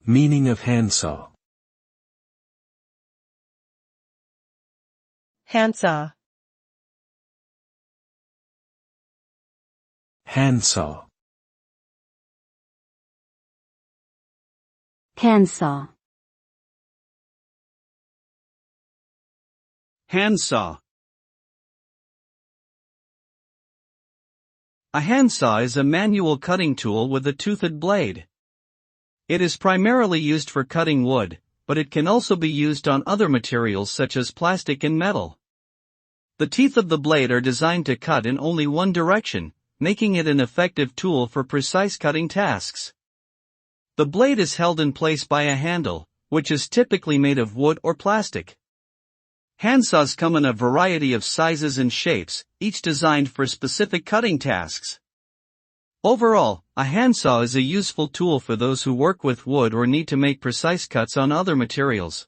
Meaning of handsaw. handsaw, Handsaw. handsaw, Handsaw. A handsaw is a manual cutting tool with a toothed blade. It is primarily used for cutting wood, but it can also be used on other materials such as plastic and metal. The teeth of the blade are designed to cut in only one direction, making it an effective tool for precise cutting tasks. The blade is held in place by a handle, which is typically made of wood or plastic. Handsaws come in a variety of sizes and shapes, each designed for specific cutting tasks. Overall, a handsaw is a useful tool for those who work with wood or need to make precise cuts on other materials.